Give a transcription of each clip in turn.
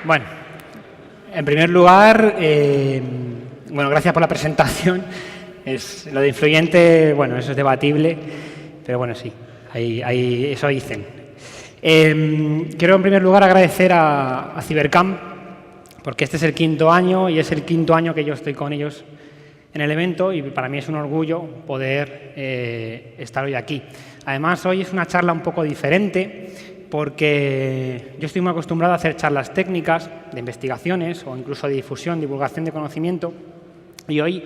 Bueno, en primer lugar, bueno, gracias por la presentación. Lo de influyente, bueno, eso es debatible, pero bueno, sí, eso dicen. Quiero en primer lugar agradecer a Cybercamp, porque este es el 5º año y es el 5º año que yo estoy con ellos en el evento y para mí es un orgullo poder estar hoy aquí. Además, hoy es una charla un poco diferente porque yo estoy muy acostumbrado a hacer charlas técnicas de investigaciones o incluso de difusión, divulgación de conocimiento y hoy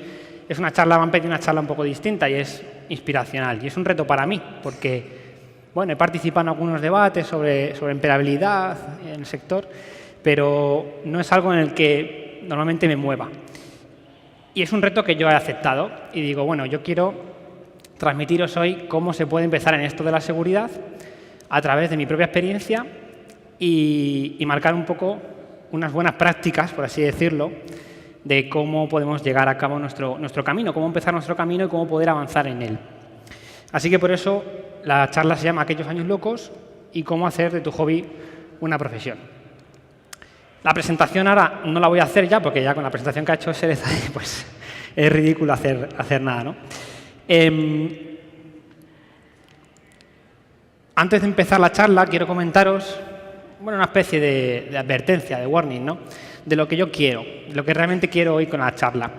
es una charla, me han pedido una charla un poco distinta y es inspiracional y es un reto para mí porque, bueno, he participado en algunos debates sobre empleabilidad en el sector, pero no es algo en el que normalmente me mueva. Y es un reto que yo he aceptado y digo, bueno, yo quiero transmitiros hoy cómo se puede empezar en esto de la seguridad a través de mi propia experiencia y marcar un poco unas buenas prácticas, por así decirlo, de cómo podemos llegar a cabo nuestro camino, cómo empezar nuestro camino y cómo poder avanzar en él. Así que por eso la charla se llama Aquellos años locos y cómo hacer de tu hobby una profesión. La presentación ahora no la voy a hacer ya, porque ya con la presentación que ha hecho Serez, pues es ridículo hacer nada, ¿no? Antes de empezar la charla, quiero comentaros una especie de advertencia, de warning, ¿no? De lo que yo quiero, lo que realmente quiero hoy con la charla.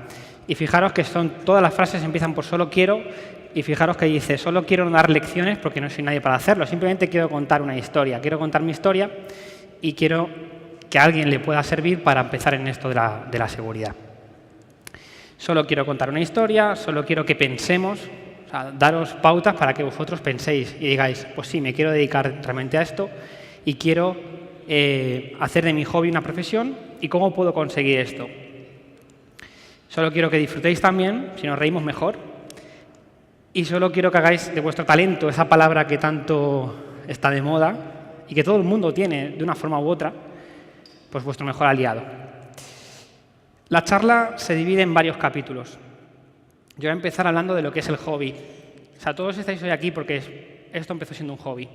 Y fijaros que todas las frases empiezan por solo quiero, y fijaros que dice, solo quiero dar lecciones porque no soy nadie para hacerlo, simplemente quiero contar una historia, quiero contar mi historia y quiero que a alguien le pueda servir para empezar en esto de la seguridad. Solo quiero contar una historia, solo quiero que pensemos, o sea, daros pautas para que vosotros penséis y digáis, pues sí, me quiero dedicar realmente a esto y quiero hacer de mi hobby una profesión y cómo puedo conseguir esto. Solo quiero que disfrutéis también, si nos reímos mejor, y solo quiero que hagáis de vuestro talento esa palabra que tanto está de moda y que todo el mundo tiene de una forma u otra, pues vuestro mejor aliado. La charla se divide en varios capítulos. Yo voy a empezar hablando de lo que es el hobby. O sea, todos estáis hoy aquí porque esto empezó siendo un hobby,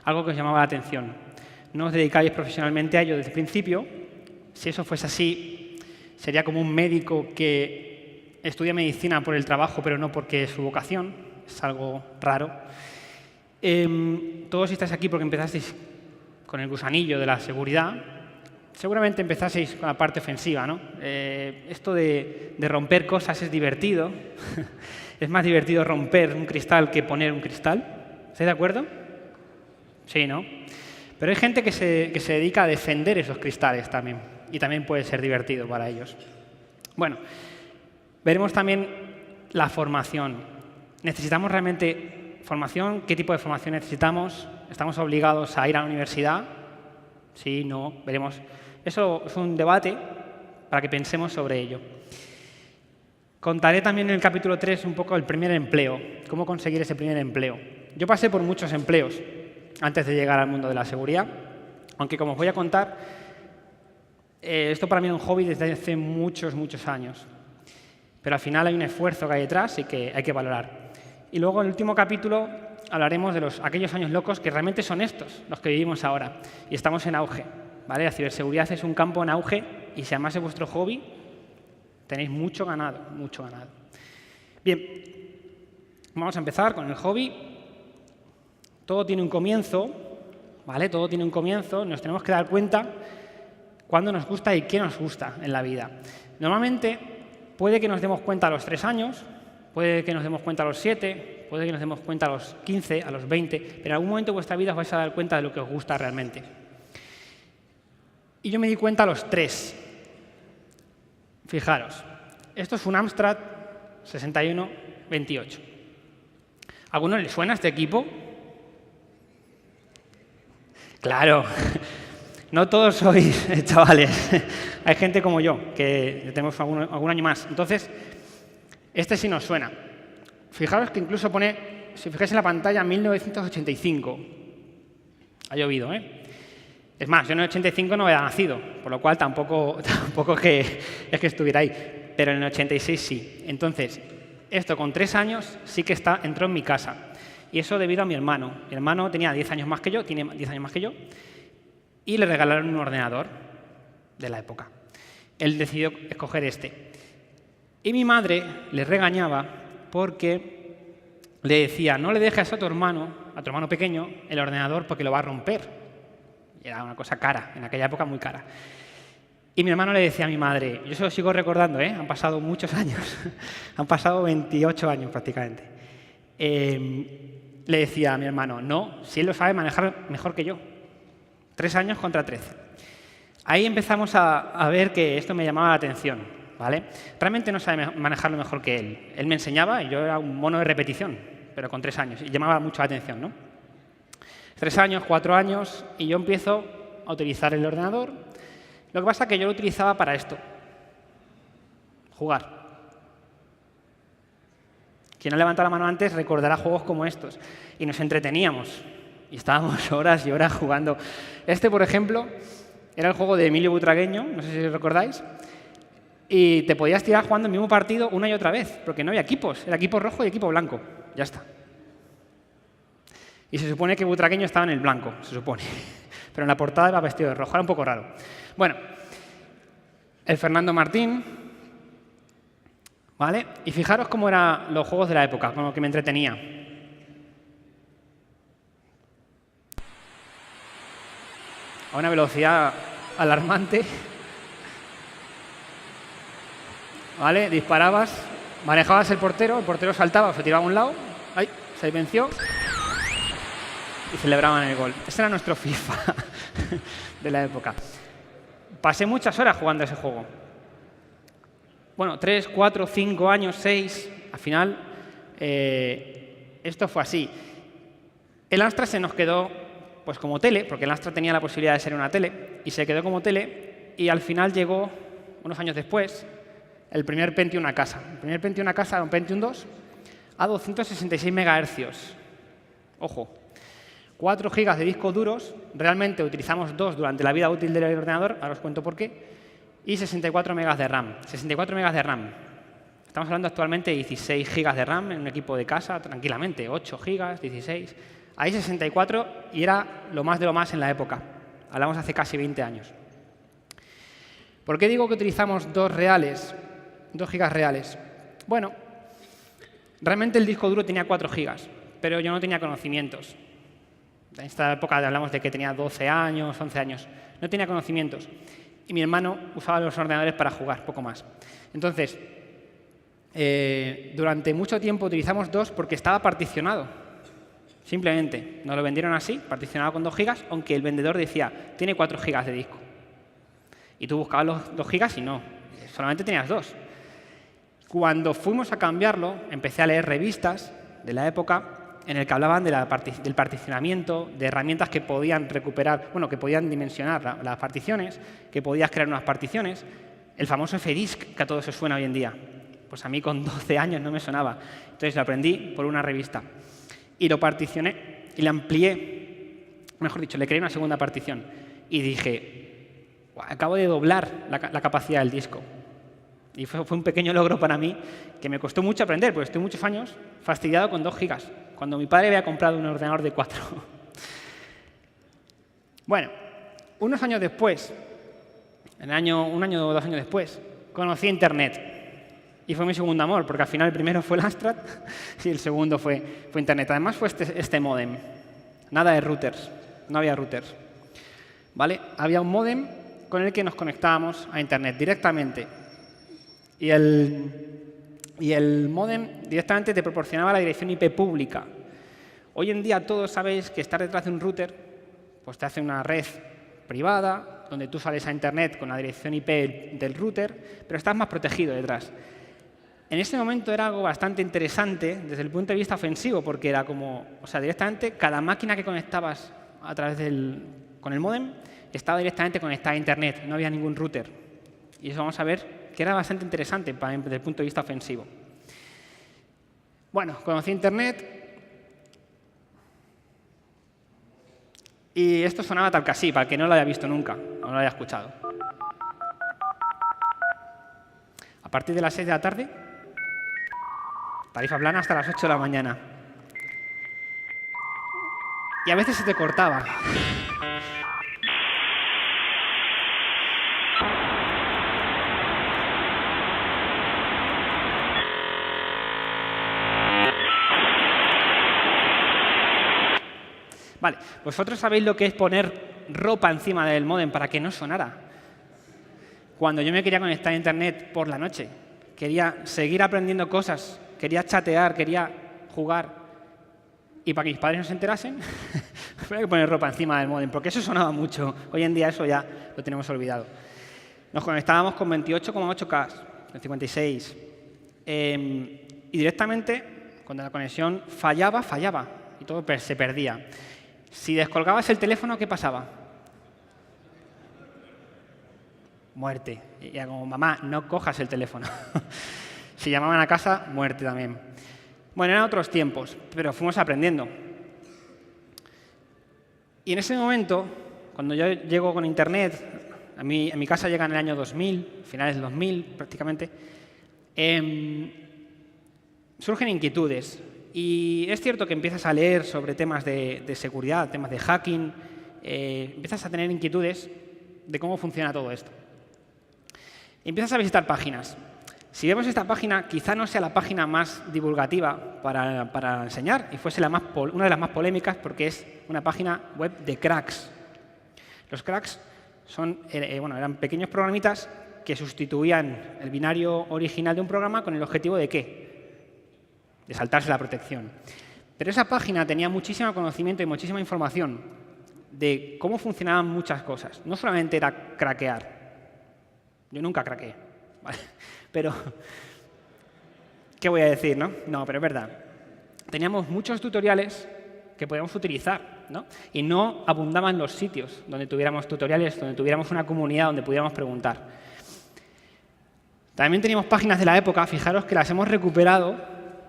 algo que os llamaba la atención. No os dedicáis profesionalmente a ello desde el principio. Si eso fuese así, sería como un médico que estudia medicina por el trabajo, pero no porque es su vocación. Es algo raro. Todos estáis aquí porque empezasteis con el gusanillo de la seguridad. Seguramente empezaseis con la parte ofensiva, ¿no? Esto de romper cosas es divertido. Es más divertido romper un cristal que poner un cristal. ¿Estáis de acuerdo? Sí, ¿no? Pero hay gente que se dedica a defender esos cristales también. Y también puede ser divertido para ellos. Bueno, veremos también la formación. ¿Necesitamos realmente formación? ¿Qué tipo de formación necesitamos? ¿Estamos obligados a ir a la universidad? Sí, no, veremos. Eso es un debate para que pensemos sobre ello. Contaré también en el capítulo 3 un poco el primer empleo, cómo conseguir ese primer empleo. Yo pasé por muchos empleos antes de llegar al mundo de la seguridad, aunque como os voy a contar, esto para mí es un hobby desde hace muchos, muchos años. Pero al final hay un esfuerzo que hay detrás y que hay que valorar. Y luego en el último capítulo hablaremos de aquellos años locos que realmente son estos, los que vivimos ahora. Y estamos en auge, ¿vale? La ciberseguridad es un campo en auge y si además es vuestro hobby, tenéis mucho ganado, mucho ganado. Bien, vamos a empezar con el hobby. Todo tiene un comienzo, ¿vale? Todo tiene un comienzo. Nos tenemos que dar cuenta cuándo nos gusta y qué nos gusta en la vida. Normalmente puede que nos demos cuenta a los 3 años, puede que nos demos cuenta a los 7, puede que nos demos cuenta a los 15, a los 20, pero en algún momento de vuestra vida os vais a dar cuenta de lo que os gusta realmente. Y yo me di cuenta a los 3. Fijaros, esto es un Amstrad 6128. ¿A alguno le suena este equipo? Claro, no todos sois chavales. Hay gente como yo, que tenemos algún año más. Entonces, este sí nos suena. Fijaros que incluso pone, si fijáis en la pantalla, 1985. Ha llovido, ¿eh? Es más, yo en el 85 no había nacido, por lo cual tampoco es que estuviera ahí. Pero en el 86 sí. Entonces, esto con 3 años sí que entró en mi casa. Y eso debido a mi hermano. Mi hermano tenía 10 años más que yo, tiene 10 años más que yo, y le regalaron un ordenador. de la época. Él decidió escoger este. Y mi madre le regañaba porque le decía, no le dejes a tu hermano pequeño, el ordenador porque lo va a romper. Y era una cosa cara, en aquella época muy cara. Y mi hermano le decía a mi madre, yo se lo sigo recordando, han pasado muchos años, han pasado 28 años prácticamente. Le decía a mi hermano, no, si él lo sabe manejar mejor que yo. 3 años contra 13. Ahí empezamos a ver que esto me llamaba la atención, ¿vale? Realmente no sabe manejarlo mejor que él. Él me enseñaba y yo era un mono de repetición, pero con 3 años, y llamaba mucho la atención, ¿no? 3 años, 4 años, y yo empiezo a utilizar el ordenador. Lo que pasa es que yo lo utilizaba para esto, jugar. Quien no levanta la mano antes recordará juegos como estos. Y nos entreteníamos. Y estábamos horas y horas jugando. Este, por ejemplo, era el juego de Emilio Butragueño, no sé si lo recordáis. Y te podías tirar jugando el mismo partido una y otra vez, porque no había equipos. Era equipo rojo y equipo blanco. Ya está. Y se supone que Butragueño estaba en el blanco, se supone. Pero en la portada era vestido de rojo. Era un poco raro. Bueno, el Fernando Martín, ¿vale? Y fijaros cómo eran los juegos de la época, con lo que me entretenía. A una velocidad alarmante. ¿Vale? Disparabas, manejabas el portero saltaba o se tiraba a un lado, ¡ay! Se venció y celebraban el gol. Ese era nuestro FIFA de la época. Pasé muchas horas jugando a ese juego. Bueno, 3, 4, 5 años, 6, al final esto fue así. El Amstrad se nos quedó pues como tele, porque el Amstrad tenía la posibilidad de ser una tele, y se quedó como tele, y al final llegó, unos años después, el primer Pentium a casa. El primer Pentium a casa era un Pentium 2 a 266 MHz. Ojo, 4 GB de discos duros, realmente utilizamos 2 durante la vida útil del ordenador, ahora os cuento por qué, y 64 MB de RAM. 64 MB de RAM. Estamos hablando actualmente de 16 GB de RAM en un equipo de casa, tranquilamente, 8 GB, 16. Ahí 64 y era lo más de lo más en la época. Hablamos hace casi 20 años. ¿Por qué digo que utilizamos 2 GB reales? Bueno, realmente el disco duro tenía 4 GB, pero yo no tenía conocimientos. En esta época hablamos de que tenía 12 años, 11 años. No tenía conocimientos. Y mi hermano usaba los ordenadores para jugar, poco más. Entonces, durante mucho tiempo utilizamos 2 porque estaba particionado. Simplemente nos lo vendieron así, particionado con 2 GB, aunque el vendedor decía, tiene 4 GB de disco. Y tú buscabas los 2 GB y no, solamente tenías 2. Cuando fuimos a cambiarlo, empecé a leer revistas de la época en el que hablaban de del particionamiento, de herramientas que podían recuperar, bueno, que podían dimensionar las particiones, que podías crear unas particiones, el famoso FDisk, que a todos se suena hoy en día. Pues a mí con 12 años no me sonaba. Entonces lo aprendí por una revista. Y lo particioné y le amplié, mejor dicho, le creé una segunda partición. Y dije, acabo de doblar la capacidad del disco. Y fue un pequeño logro para mí que me costó mucho aprender, porque estoy muchos años fastidiado con 2 GB, cuando mi padre había comprado un ordenador de 4. Bueno, unos años después, un año o 2 años después, conocí Internet. Y fue mi segundo amor, porque al final el primero fue el Amstrad y el segundo fue Internet. Además fue este módem. Nada de routers, no había routers. ¿Vale? Había un módem con el que nos conectábamos a Internet directamente. Y el módem directamente te proporcionaba la dirección IP pública. Hoy en día todos sabéis que estar detrás de un router pues te hace una red privada, donde tú sales a Internet con la dirección IP del router, pero estás más protegido detrás. En ese momento era algo bastante interesante desde el punto de vista ofensivo, porque era como, o sea, directamente cada máquina que conectabas a través con el módem estaba directamente conectada a Internet, no había ningún router. Y eso vamos a ver que era bastante interesante desde el punto de vista ofensivo. Bueno, conocí Internet y esto sonaba tal que así, para el que no lo haya visto nunca o no lo haya escuchado. A partir de las 6 de la tarde, tarifa plana hasta las 8 de la mañana. Y a veces se te cortaba. Vale, vosotros sabéis lo que es poner ropa encima del módem para que no sonara. Cuando yo me quería conectar a Internet por la noche, quería seguir aprendiendo cosas, quería chatear, quería jugar, y para que mis padres no se enterasen, había que poner ropa encima del módem, porque eso sonaba mucho. Hoy en día eso ya lo tenemos olvidado. Nos conectábamos con 28,8K, en 56. Y directamente, cuando la conexión fallaba, y todo se perdía. Si descolgabas el teléfono, ¿qué pasaba? Muerte. Y era como, mamá, no cojas el teléfono. Si llamaban a casa, muerte también. Bueno, eran otros tiempos, pero fuimos aprendiendo. Y en ese momento, cuando yo llego con Internet, a mi casa llega en el año 2000, finales del 2000 prácticamente, surgen inquietudes. Y es cierto que empiezas a leer sobre temas de seguridad, temas de hacking, empiezas a tener inquietudes de cómo funciona todo esto. Empiezas a visitar páginas. Si vemos esta página, quizá no sea la página más divulgativa para enseñar y fuese una de las más polémicas porque es una página web de cracks. Los cracks eran pequeños programitas que sustituían el binario original de un programa con el objetivo de ¿qué? De saltarse la protección. Pero esa página tenía muchísimo conocimiento y muchísima información de cómo funcionaban muchas cosas. No solamente era craquear. Yo nunca craqueé, ¿vale? Pero, ¿qué voy a decir, no? No, pero es verdad. Teníamos muchos tutoriales que podíamos utilizar, ¿no? Y no abundaban los sitios donde tuviéramos tutoriales, donde tuviéramos una comunidad donde pudiéramos preguntar. También teníamos páginas de la época, fijaros que las hemos recuperado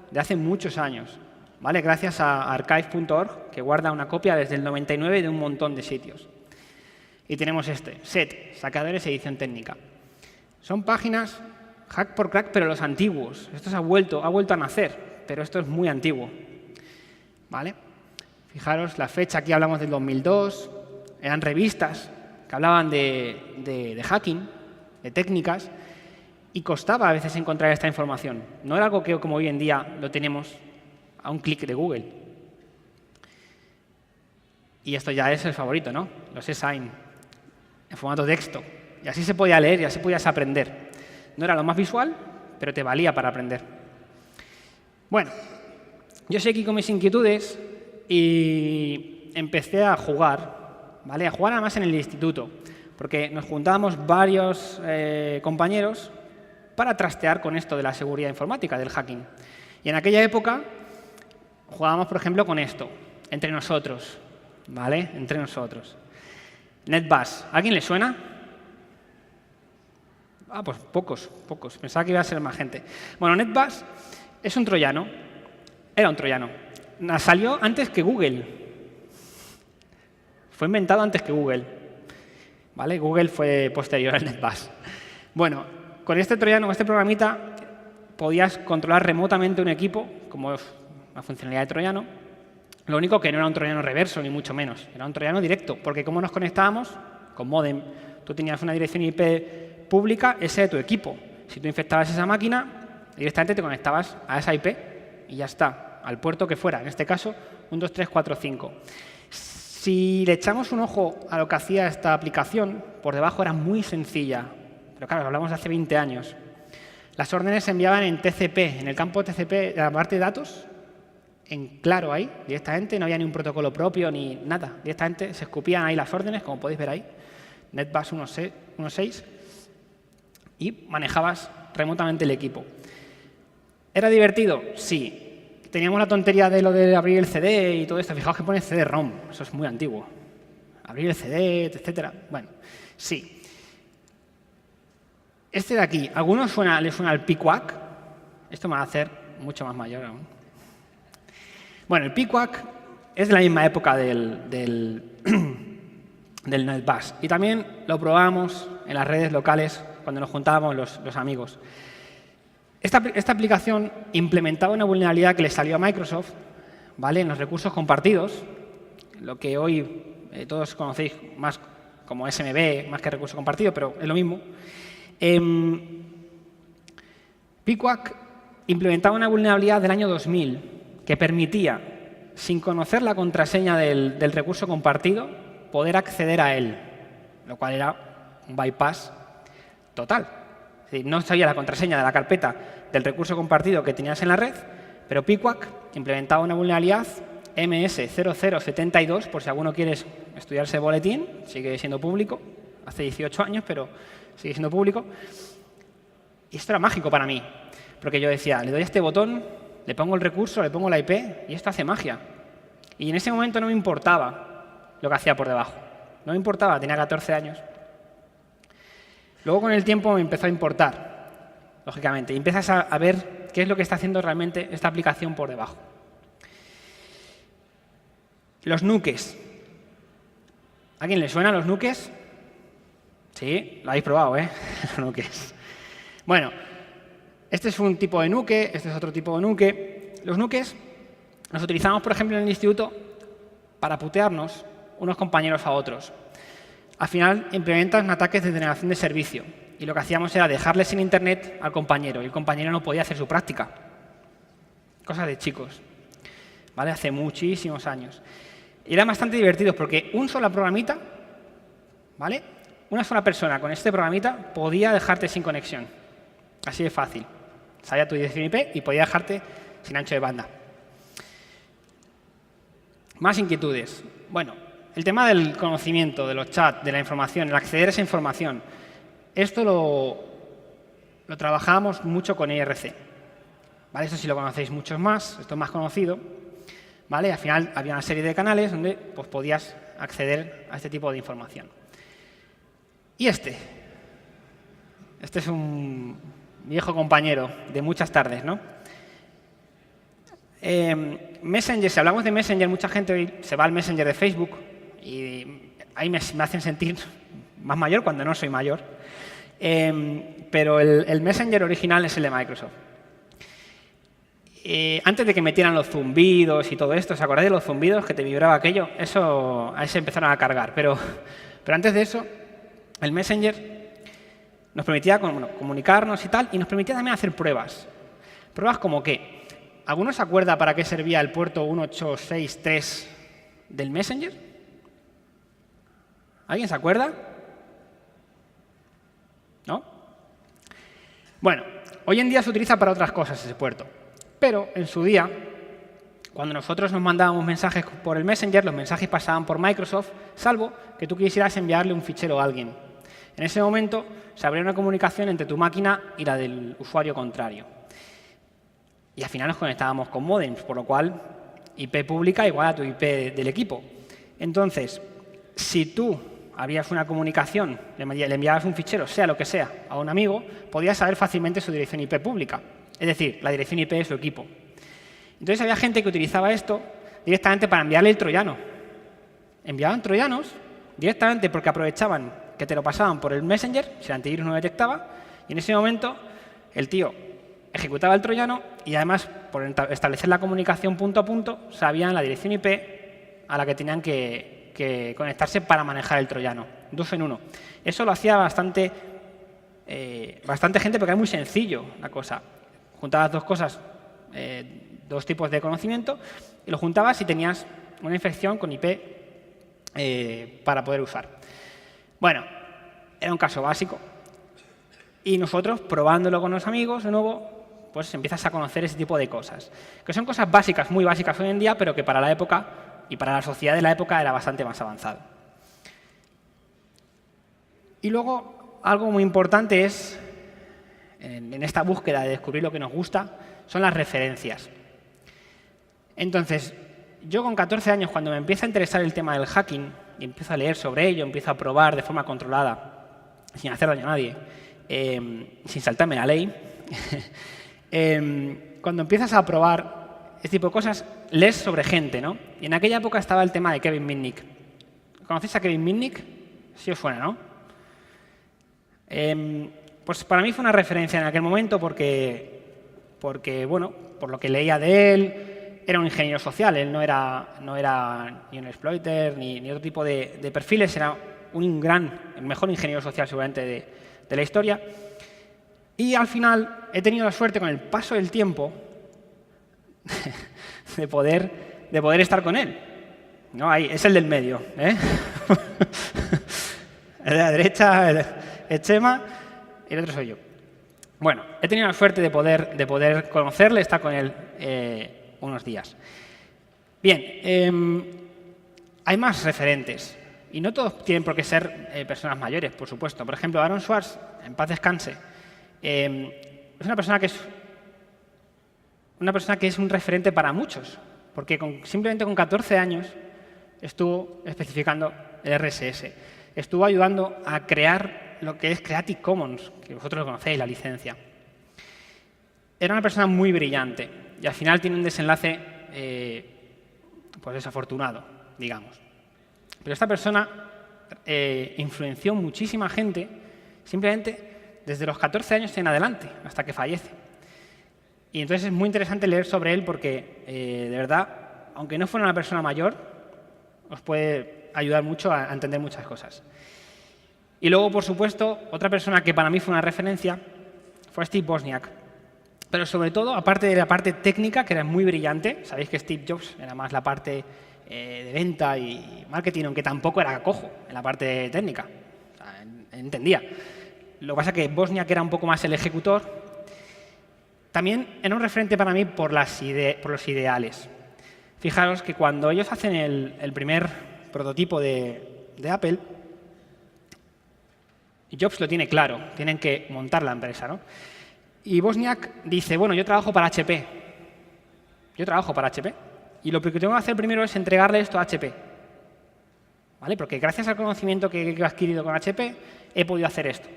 de hace muchos años, ¿vale? Gracias a archive.org, que guarda una copia desde el 99 de un montón de sitios. Y tenemos SET, Saqueadores Edición Técnica. Son páginas hack por crack, pero los antiguos. Esto ha vuelto a nacer, pero esto es muy antiguo, ¿vale? Fijaros la fecha, aquí hablamos del 2002. Eran revistas que hablaban de hacking, de técnicas, y costaba a veces encontrar esta información. No era algo que, como hoy en día, lo tenemos a un clic de Google. Y esto ya es el favorito, ¿no? Los e-sign, en formato texto. Y así se podía leer y así podías aprender. No era lo más visual, pero te valía para aprender. Bueno, yo seguí con mis inquietudes y empecé a jugar, ¿vale? A jugar además en el instituto, porque nos juntábamos varios compañeros para trastear con esto de la seguridad informática, del hacking. Y en aquella época jugábamos, por ejemplo, con esto, entre nosotros, ¿vale? Entre nosotros. NetBus, ¿a quién le suena? Ah, pues pocos. Pensaba que iba a ser más gente. Bueno, NetBus es un troyano. Era un troyano. Salió antes que Google. Fue inventado antes que Google, ¿vale? Google fue posterior al NetBus. Bueno, con este troyano, con este programita, podías controlar remotamente un equipo, como es una funcionalidad de troyano. Lo único que no era un troyano reverso, ni mucho menos. Era un troyano directo, porque ¿cómo nos conectábamos? Con módem. Tú tenías una dirección IP pública, ese de tu equipo. Si tú infectabas esa máquina, directamente te conectabas a esa IP y ya está, al puerto que fuera. En este caso, 12345. Si le echamos un ojo a lo que hacía esta aplicación, por debajo era muy sencilla. Pero claro, hablamos de hace 20 años. Las órdenes se enviaban en TCP, en el campo TCP de la parte de datos, en claro ahí, directamente. No había ni un protocolo propio ni nada. Directamente se escupían ahí las órdenes, como podéis ver ahí. NetBus 1.6. Y manejabas remotamente el equipo. ¿Era divertido? Sí. Teníamos la tontería de lo de abrir el CD y todo esto. Fijaos que pone CD-ROM. Eso es muy antiguo. Abrir el CD, etcétera. Bueno, sí. Este de aquí, ¿a alguno le suena al PICWAC? Esto me va a hacer mucho más mayor aún. Bueno, el PICWAC es de la misma época del NetBus. Y también lo probamos en las redes locales cuando nos juntábamos los amigos. Esta aplicación implementaba una vulnerabilidad que le salió a Microsoft, ¿vale? En los recursos compartidos, lo que hoy todos conocéis más como SMB más que recurso compartido, pero es lo mismo. Piquac implementaba una vulnerabilidad del año 2000 que permitía, sin conocer la contraseña del recurso compartido, poder acceder a él, lo cual era un bypass total. Es decir, no sabía la contraseña de la carpeta del recurso compartido que tenías en la red, pero Piquac implementaba una vulnerabilidad MS0072, por si alguno quiere estudiarse el boletín, sigue siendo público, hace 18 años, pero sigue siendo público. Y esto era mágico para mí, porque yo decía, le doy a este botón, le pongo el recurso, le pongo la IP y esto hace magia. Y en ese momento no me importaba lo que hacía por debajo. No me importaba, tenía 14 años. Luego con el tiempo me empezó a importar, lógicamente, y empiezas a ver qué es lo que está haciendo realmente esta aplicación por debajo. Los nukes. ¿A quién le suenan los nukes? Sí, lo habéis probado, ¿eh? Los nukes. Bueno, este es un tipo de nuke, este es otro tipo de nuke. Los nukes los utilizamos, por ejemplo, en el instituto para putearnos unos compañeros a otros. Al final implementan ataques de denegación de servicio y lo que hacíamos era dejarle sin internet al compañero y el compañero no podía hacer su práctica. Cosas de chicos, ¿vale? Hace muchísimos años. Y eran bastante divertidos porque un solo programita, ¿vale? Una sola persona con este programita podía dejarte sin conexión. Así de fácil. Sabía tu dirección IP y podía dejarte sin ancho de banda. Más inquietudes. Bueno, el tema del conocimiento, de los chats, de la información, el acceder a esa información. Esto lo trabajábamos mucho con IRC. ¿Vale? Esto sí lo conocéis muchos más, esto es más conocido. ¿Vale? Al final había una serie de canales donde pues, podías acceder a este tipo de información. Y este es un viejo compañero de muchas tardes, ¿no? Messenger, si hablamos de Messenger, mucha gente hoy se va al Messenger de Facebook y ahí me hacen sentir más mayor cuando no soy mayor. Pero el Messenger original es el de Microsoft. Antes de que metieran los zumbidos y todo esto, ¿os acordáis de los zumbidos que te vibraba aquello? Eso, ahí se empezaron a cargar. Pero antes de eso, el Messenger nos permitía comunicarnos y tal, y nos permitía también hacer pruebas. Pruebas como que, ¿alguno se acuerda para qué servía el puerto 1863 del Messenger? ¿Alguien se acuerda? ¿No? Bueno, hoy en día se utiliza para otras cosas ese puerto. Pero en su día, cuando nosotros nos mandábamos mensajes por el Messenger, los mensajes pasaban por Microsoft, salvo que tú quisieras enviarle un fichero a alguien. En ese momento se abría una comunicación entre tu máquina y la del usuario contrario. Y al final nos conectábamos con módems, por lo cual IP pública igual a tu IP del equipo. Entonces, si tú abrías una comunicación, le enviabas un fichero, sea lo que sea, a un amigo, podías saber fácilmente su dirección IP pública. Es decir, la dirección IP de su equipo. Entonces había gente que utilizaba esto directamente para enviarle el troyano. Enviaban troyanos directamente porque aprovechaban que te lo pasaban por el Messenger, si el antivirus no lo detectaba, y en ese momento el tío ejecutaba el troyano y además, por establecer la comunicación punto a punto, sabían la dirección IP a la que tenían que conectarse para manejar el troyano. 2 en 1. Eso lo hacía bastante gente porque era muy sencillo la cosa. Juntabas dos cosas, dos tipos de conocimiento, y lo juntabas y tenías una infección con IP para poder usar. Bueno, era un caso básico. Y nosotros, probándolo con los amigos, de nuevo, pues empiezas a conocer ese tipo de cosas. Que son cosas básicas, muy básicas hoy en día, pero que para la época y para la sociedad de la época era bastante más avanzado. Y luego, algo muy importante es, en esta búsqueda de descubrir lo que nos gusta, son las referencias. Entonces, yo con 14 años, cuando me empieza a interesar el tema del hacking, y empiezo a leer sobre ello, empiezo a probar de forma controlada, sin hacer daño a nadie, sin saltarme la ley, cuando empiezas a probar este tipo de cosas, lees sobre gente, ¿no? Y en aquella época estaba el tema de Kevin Mitnick. ¿Conocéis a Kevin Mitnick? Sí os suena, ¿no? Pues para mí fue una referencia en aquel momento porque, bueno, por lo que leía de él, era un ingeniero social. Él no era ni un exploiter ni otro tipo de perfiles, era el mejor ingeniero social seguramente de la historia. Y al final he tenido la suerte con el paso del tiempo de poder estar con él. No, ahí, es el del medio, ¿eh? El de la derecha es Chema y el otro soy yo. Bueno, he tenido la suerte de poder conocerle, estar con él unos días. Bien, hay más referentes. Y no todos tienen por qué ser personas mayores, por supuesto. Por ejemplo, Aaron Swartz, en paz descanse, es una persona que es un referente para muchos, porque simplemente con 14 años estuvo especificando el RSS. Estuvo ayudando a crear lo que es Creative Commons, que vosotros lo conocéis, la licencia. Era una persona muy brillante y al final tiene un desenlace pues desafortunado, digamos. Pero esta persona influenció muchísima gente simplemente desde los 14 años en adelante, hasta que fallece. Y entonces es muy interesante leer sobre él porque, de verdad, aunque no fuera una persona mayor, os puede ayudar mucho a entender muchas cosas. Y luego, por supuesto, otra persona que para mí fue una referencia fue Steve Wozniak. Pero sobre todo, aparte de la parte técnica, que era muy brillante, sabéis que Steve Jobs era más la parte de venta y marketing, aunque tampoco era cojo en la parte técnica. O sea, entendía. Lo que pasa es que Wozniak era un poco más el ejecutor. También era un referente para mí por los ideales. Fijaros que cuando ellos hacen el primer prototipo de Apple, Jobs lo tiene claro, tienen que montar la empresa, ¿no? Y Wozniak dice, bueno, yo trabajo para HP. Y lo que tengo que hacer primero es entregarle esto a HP. ¿Vale? Porque gracias al conocimiento que he adquirido con HP, he podido hacer esto.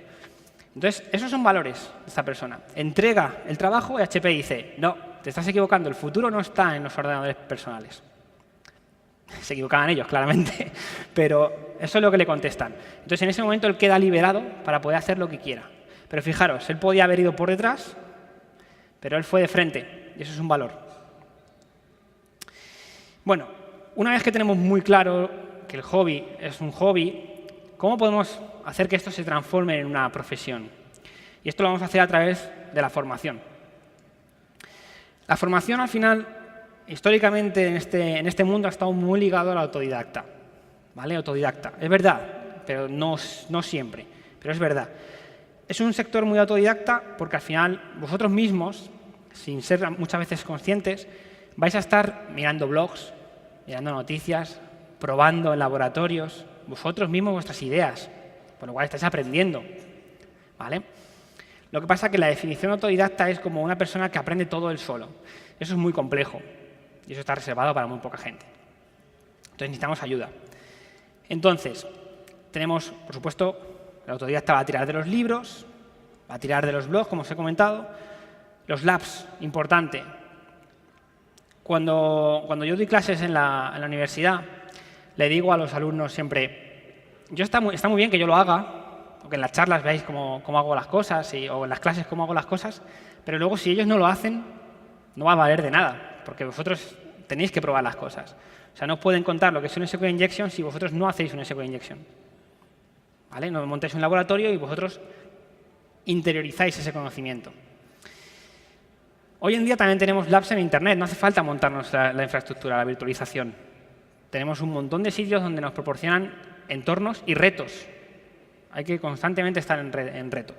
Entonces, esos son valores de esta persona. Entrega el trabajo y HP dice, no, te estás equivocando, el futuro no está en los ordenadores personales. Se equivocaban ellos, claramente, pero eso es lo que le contestan. Entonces, en ese momento, él queda liberado para poder hacer lo que quiera. Pero fijaros, él podía haber ido por detrás, pero él fue de frente, y eso es un valor. Bueno, una vez que tenemos muy claro que el hobby es un hobby, ¿cómo podemos hacer que esto se transforme en una profesión? Y esto lo vamos a hacer a través de la formación. La formación, al final, históricamente en este mundo ha estado muy ligado al autodidacta. ¿Vale? Autodidacta. Es verdad, pero no siempre, pero es verdad. Es un sector muy autodidacta porque al final vosotros mismos, sin ser muchas veces conscientes, vais a estar mirando blogs, mirando noticias, probando en laboratorios, vosotros mismos vuestras ideas, por lo cual estáis aprendiendo. ¿Vale? Lo que pasa es que la definición autodidacta es como una persona que aprende todo él solo. Eso es muy complejo y eso está reservado para muy poca gente. Entonces necesitamos ayuda. Entonces, tenemos, por supuesto, el autodidacta va a tirar de los libros, va a tirar de los blogs, como os he comentado. Los labs, importante. Cuando yo doy clases en la universidad, le digo a los alumnos siempre, está muy bien que yo lo haga, o que en las charlas veáis cómo hago las cosas, o en las clases cómo hago las cosas, pero luego si ellos no lo hacen, no va a valer de nada, porque vosotros tenéis que probar las cosas. O sea, no os pueden contar lo que es un SQL Injection si vosotros no hacéis un SQL Injection. ¿Vale? No montáis un laboratorio y vosotros interiorizáis ese conocimiento. Hoy en día también tenemos labs en Internet, no hace falta montarnos la infraestructura, la virtualización. Tenemos un montón de sitios donde nos proporcionan entornos y retos. Hay que constantemente estar en reto.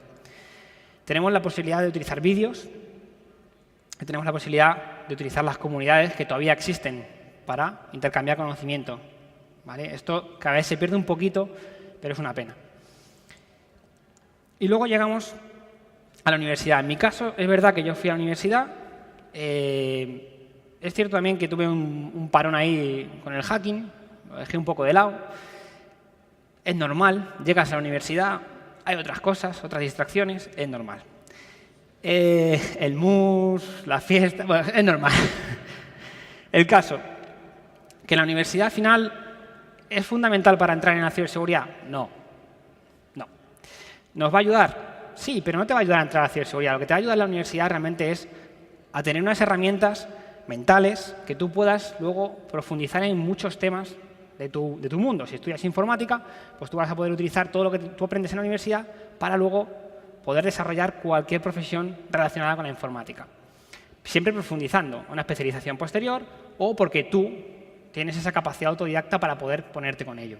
Tenemos la posibilidad de utilizar vídeos, tenemos la posibilidad de utilizar las comunidades que todavía existen para intercambiar conocimiento. ¿Vale? Esto cada vez se pierde un poquito, pero es una pena. Y luego llegamos a la universidad. En mi caso, es verdad que yo fui a la universidad. Es cierto también que tuve un parón ahí con el hacking, lo dejé un poco de lado. Es normal, llegas a la universidad, hay otras cosas, otras distracciones, es normal. El mus, la fiesta, bueno, es normal. El caso, que la universidad al final es fundamental para entrar en la ciberseguridad. No. ¿Nos va a ayudar? Sí, pero no te va a ayudar a entrar a la ciberseguridad. Lo que te va a ayudar la universidad realmente es a tener unas herramientas mentales que tú puedas luego profundizar en muchos temas de tu mundo. Si estudias informática, pues tú vas a poder utilizar todo lo que tú aprendes en la universidad para luego poder desarrollar cualquier profesión relacionada con la informática. Siempre profundizando, una especialización posterior o porque tú tienes esa capacidad autodidacta para poder ponerte con ello.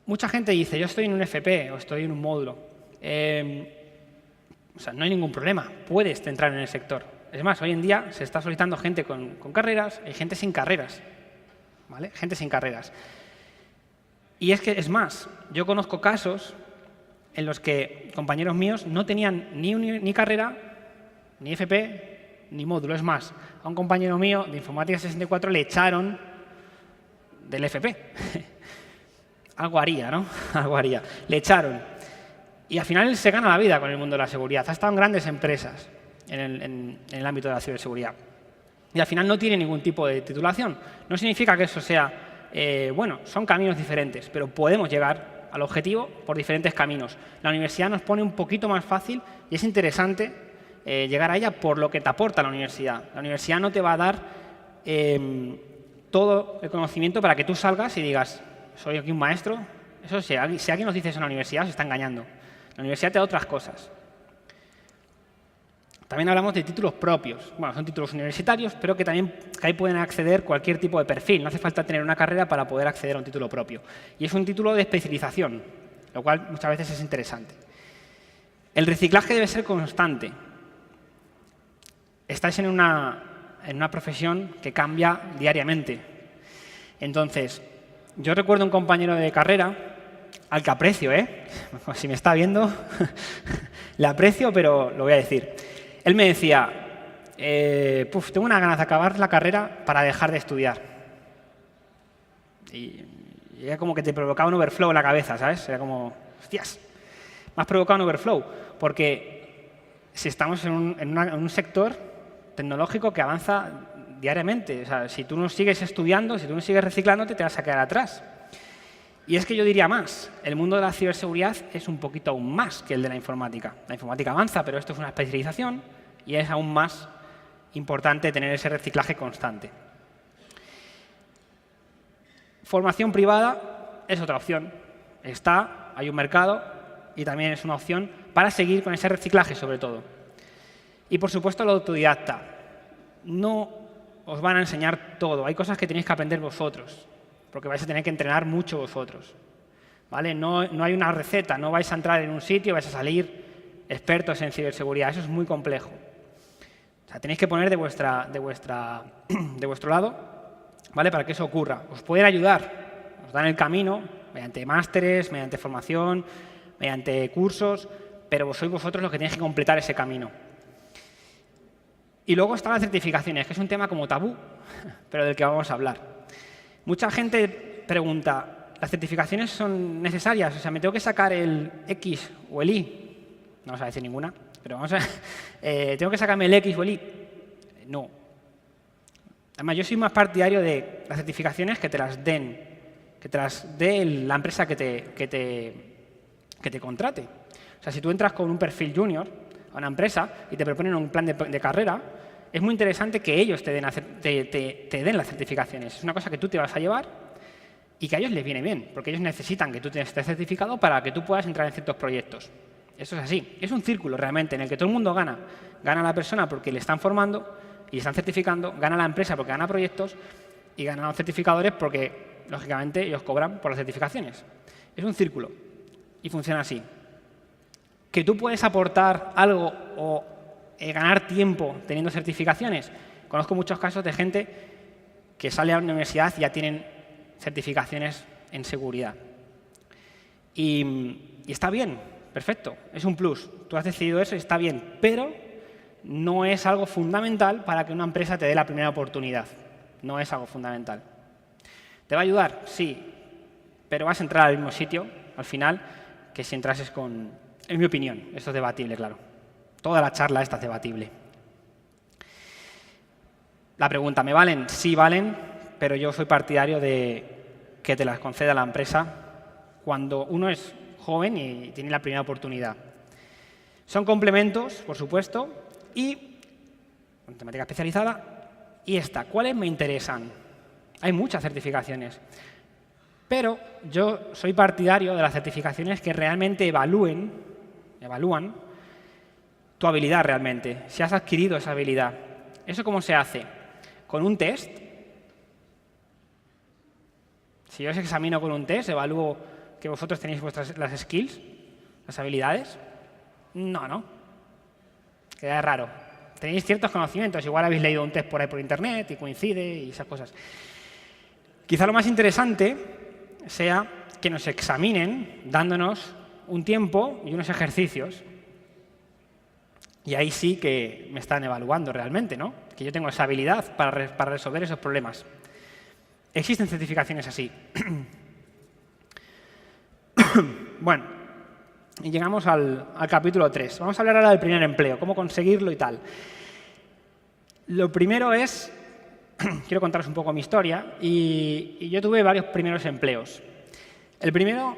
Mucha gente dice, yo estoy en un FP o estoy en un módulo. O sea, no hay ningún problema, puedes entrar en el sector. Es más, hoy en día se está solicitando gente con carreras y gente sin carreras. ¿Vale? Gente sin carreras. Y es más, yo conozco casos en los que compañeros míos no tenían ni carrera, ni FP, ni módulo. Es más, a un compañero mío de Informática 64 le echaron del FP. Algo haría, ¿no? Algo haría. Le echaron. Y al final él se gana la vida con el mundo de la seguridad. Ha estado en grandes empresas en el ámbito de la ciberseguridad. Y al final no tiene ningún tipo de titulación. No significa que eso sea... bueno, son caminos diferentes, pero podemos llegar al objetivo por diferentes caminos. La universidad nos pone un poquito más fácil y es interesante llegar a ella por lo que te aporta la universidad. La universidad no te va a dar todo el conocimiento para que tú salgas y digas, soy aquí un maestro. Eso si alguien nos dice eso en la universidad, se está engañando. La universidad te da otras cosas. También hablamos de títulos propios. Bueno, son títulos universitarios, pero que ahí pueden acceder cualquier tipo de perfil. No hace falta tener una carrera para poder acceder a un título propio. Y es un título de especialización, lo cual muchas veces es interesante. El reciclaje debe ser constante. Estáis en una profesión que cambia diariamente. Entonces, yo recuerdo un compañero de carrera, al que aprecio, si me está viendo, le aprecio, pero lo voy a decir. Él me decía, tengo unas ganas de acabar la carrera para dejar de estudiar. Y era como que te provocaba un overflow en la cabeza, ¿sabes? Era como, hostias, me has provocado un overflow. Porque si estamos en un sector tecnológico que avanza diariamente, o sea, si tú no sigues estudiando, si tú no sigues reciclándote, te vas a quedar atrás. Y es que yo diría más, el mundo de la ciberseguridad es un poquito aún más que el de la informática. La informática avanza, pero esto es una especialización y es aún más importante tener ese reciclaje constante. Formación privada es otra opción. Hay un mercado y también es una opción para seguir con ese reciclaje sobre todo. Y por supuesto lo autodidacta. No os van a enseñar todo, hay cosas que tenéis que aprender vosotros, porque vais a tener que entrenar mucho vosotros. ¿Vale? No hay una receta, no vais a entrar en un sitio y vais a salir expertos en ciberseguridad, eso es muy complejo. O sea, tenéis que poner de vuestro lado, ¿vale? Para que eso ocurra. Os pueden ayudar, os dan el camino mediante másteres, mediante formación, mediante cursos, pero sois vosotros los que tenéis que completar ese camino. Y luego están las certificaciones, que es un tema como tabú, pero del que vamos a hablar. Mucha gente pregunta, ¿las certificaciones son necesarias? O sea, ¿me tengo que sacar el X o el Y? No vamos a decir ninguna, pero vamos a... ¿Tengo que sacarme el X o el Y? No. Además, yo soy más partidario de las certificaciones que te las dé la empresa que te contrate. O sea, si tú entras con un perfil junior a una empresa y te proponen un plan de carrera, es muy interesante que ellos te den las certificaciones. Es una cosa que tú te vas a llevar y que a ellos les viene bien, porque ellos necesitan que tú estés certificado para que tú puedas entrar en ciertos proyectos. Eso es así. Es un círculo realmente en el que todo el mundo gana. Gana la persona porque le están formando y le están certificando, gana la empresa porque gana proyectos y ganan los certificadores porque, lógicamente, ellos cobran por las certificaciones. Es un círculo y funciona así. ¿Que tú puedes aportar algo o ganar tiempo teniendo certificaciones? Conozco muchos casos de gente que sale a la universidad y ya tienen certificaciones en seguridad. Y está bien, perfecto, es un plus. Tú has decidido eso y está bien, pero no es algo fundamental para que una empresa te dé la primera oportunidad. No es algo fundamental. ¿Te va a ayudar? Sí, pero vas a entrar al mismo sitio, al final, que si entrases con... En mi opinión, esto es debatible, claro. Toda la charla esta es debatible. La pregunta, ¿me valen? Sí valen, pero yo soy partidario de que te las conceda la empresa cuando uno es joven y tiene la primera oportunidad. Son complementos, por supuesto, y con temática especializada. Y esta, ¿cuáles me interesan? Hay muchas certificaciones. Pero yo soy partidario de las certificaciones que realmente evalúan tu habilidad realmente, si has adquirido esa habilidad. ¿Eso cómo se hace? Con un test. Si yo os examino con un test, evalúo que vosotros tenéis las skills, las habilidades. No. Queda raro. Tenéis ciertos conocimientos, igual habéis leído un test por ahí por internet y coincide y esas cosas. Quizá lo más interesante sea que nos examinen dándonos un tiempo y unos ejercicios. Y ahí sí que me están evaluando realmente, ¿no? Que yo tengo esa habilidad para resolver esos problemas. Existen certificaciones así. Bueno, y llegamos al capítulo 3. Vamos a hablar ahora del primer empleo, cómo conseguirlo y tal. Lo primero es, quiero contaros un poco mi historia, y yo tuve varios primeros empleos. El primero,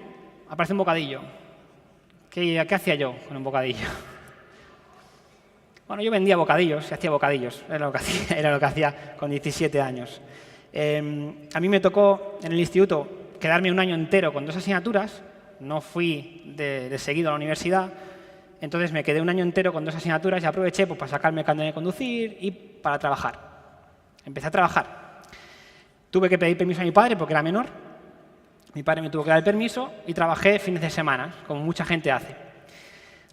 aparece un bocadillo. ¿Qué hacía yo con un bocadillo? Bueno, yo vendía bocadillos y hacía bocadillos, era lo que hacía con 17 años. A mí me tocó en el instituto quedarme un año entero con 2 asignaturas, no fui de seguido a la universidad, entonces me quedé un año entero con 2 asignaturas y aproveché pues, para sacarme el carnet de conducir y para trabajar. Empecé a trabajar. Tuve que pedir permiso a mi padre porque era menor, mi padre me tuvo que dar el permiso y trabajé fines de semana, como mucha gente hace.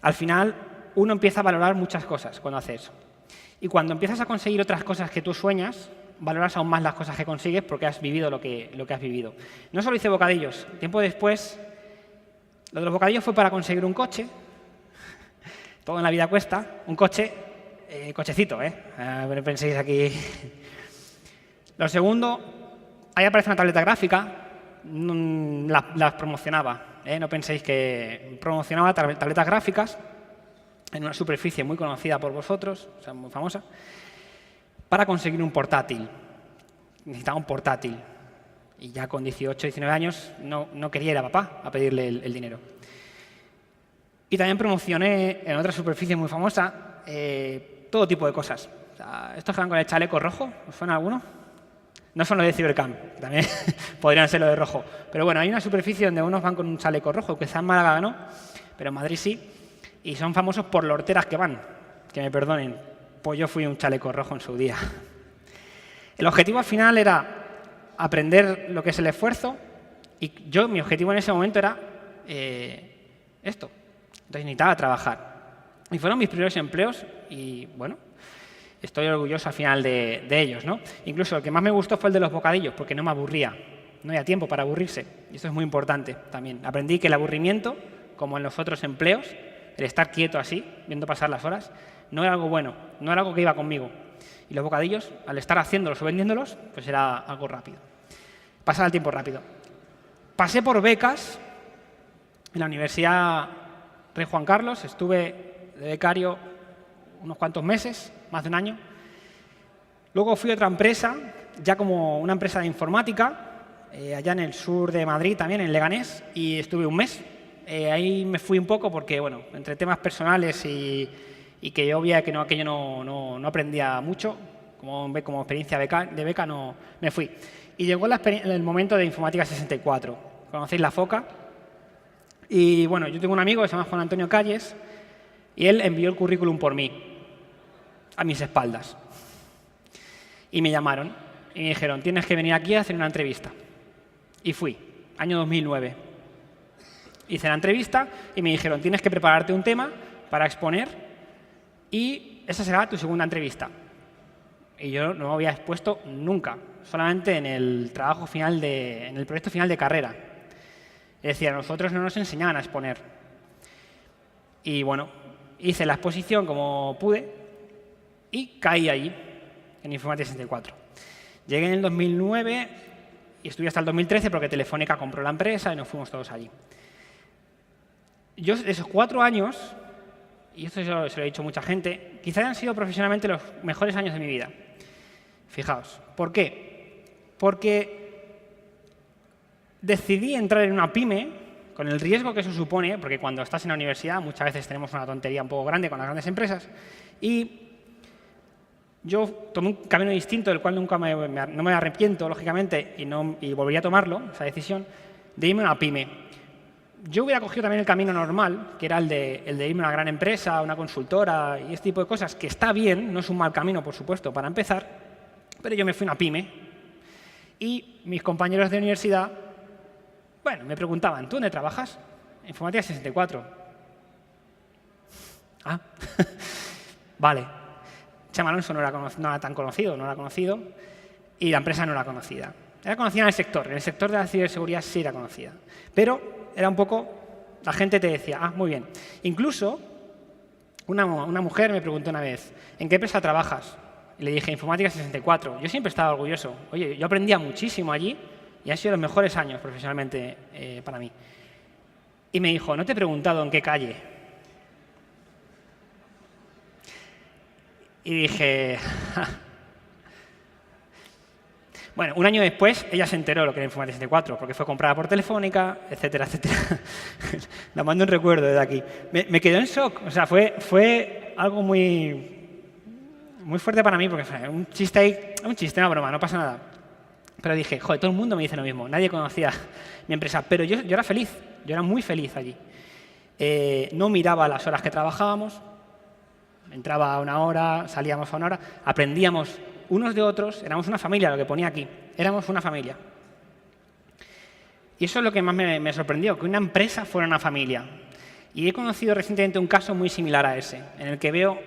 Al final, uno empieza a valorar muchas cosas cuando hace eso. Y cuando empiezas a conseguir otras cosas que tú sueñas, valoras aún más las cosas que consigues porque has vivido lo que has vivido. No solo hice bocadillos. Tiempo después, lo de los bocadillos fue para conseguir un coche. Todo en la vida cuesta. Un coche, cochecito, ¿eh? No penséis aquí. Lo segundo, ahí aparece una tableta gráfica. Las promocionaba. No penséis que promocionaba tabletas gráficas en una superficie muy conocida por vosotros, o sea, muy famosa, para conseguir un portátil. Necesitaba un portátil. Y ya con 18, 19 años no quería ir a papá a pedirle el dinero. Y también promocioné en otra superficie muy famosa todo tipo de cosas. O sea, estos que van con el chaleco rojo, ¿os suena alguno? No son los de Cybercamp, también podrían ser los de rojo. Pero bueno, hay una superficie donde unos van con un chaleco rojo, quizás en Málaga no, pero en Madrid sí. Y son famosos por lo horteras que van. Que me perdonen, pues yo fui un chaleco rojo en su día. El objetivo al final era aprender lo que es el esfuerzo y mi objetivo en ese momento era esto. Entonces necesitaba trabajar. Y fueron mis primeros empleos y, bueno, estoy orgulloso al final de ellos, ¿no? Incluso el que más me gustó fue el de los bocadillos porque no me aburría. No había tiempo para aburrirse. Y esto es muy importante también. Aprendí que el aburrimiento, como en los otros empleos, el estar quieto así, viendo pasar las horas, no era algo bueno, no era algo que iba conmigo. Y los bocadillos, al estar haciéndolos o vendiéndolos, pues era algo rápido. Pasaba el tiempo rápido. Pasé por becas en la Universidad Rey Juan Carlos, estuve de becario unos cuantos meses, más de un año. Luego fui a otra empresa, ya como una empresa de informática, allá en el sur de Madrid también, en Leganés, y estuve un mes. Ahí me fui un poco porque, bueno, entre temas personales y que yo veía que aquello no aprendía mucho, como experiencia de beca, no me fui. Y llegó el momento de Informática 64. ¿Conocéis la FOCA? Y, bueno, yo tengo un amigo que se llama Juan Antonio Calles y él envió el currículum por mí, a mis espaldas. Y me llamaron y me dijeron, tienes que venir aquí a hacer una entrevista. Y fui, año 2009. Hice la entrevista y me dijeron, tienes que prepararte un tema para exponer y esa será tu segunda entrevista. Y yo no me había expuesto nunca, solamente en el trabajo final en el proyecto final de carrera. Es decir, a nosotros no nos enseñaban a exponer. Y bueno, hice la exposición como pude y caí allí, en Informática 64. Llegué en el 2009 y estuve hasta el 2013 porque Telefónica compró la empresa y nos fuimos todos allí. Yo, esos 4 años, y esto se lo he dicho a mucha gente, quizás hayan sido profesionalmente los mejores años de mi vida. Fijaos, ¿por qué? Porque decidí entrar en una pyme con el riesgo que eso supone, porque cuando estás en la universidad muchas veces tenemos una tontería un poco grande con las grandes empresas, y Yo tomé un camino distinto, del cual nunca no me arrepiento, lógicamente, y volvería a tomarlo, esa decisión, de irme a una pyme. Yo hubiera cogido también el camino normal, que era el de irme a una gran empresa, a una consultora y este tipo de cosas, que está bien, no es un mal camino, por supuesto, para empezar, pero yo me fui a una pyme y mis compañeros de universidad, bueno, me preguntaban, ¿tú dónde trabajas? Informática 64. Ah, vale. Chema Alonso no era tan conocido, no era conocido, y la empresa no era conocida. Era conocida en el sector de la ciberseguridad sí era conocida. Pero era un poco, la gente te decía, ah, muy bien. Incluso una mujer me preguntó una vez, ¿en qué empresa trabajas? Y le dije, Informática 64. Yo siempre estaba orgulloso. Oye, yo aprendía muchísimo allí y han sido los mejores años profesionalmente para mí. Y me dijo, no te he preguntado en qué calle. Y dije, bueno, un año después ella se enteró lo que era Informática 64, porque fue comprada por Telefónica, etcétera, etcétera. La mando un recuerdo desde aquí. Me quedó en shock, o sea, fue algo muy fuerte para mí, porque fue un chiste, una broma, no pasa nada. Pero dije, joder, todo el mundo me dice lo mismo, nadie conocía mi empresa, pero yo era feliz, yo era muy feliz allí. No miraba las horas que trabajábamos, entraba a una hora, salíamos a una hora, aprendíamos unos de otros, éramos una familia, lo que ponía aquí, éramos una familia. Y eso es lo que más me sorprendió, que una empresa fuera una familia. Y he conocido recientemente un caso muy similar a ese, en el que veo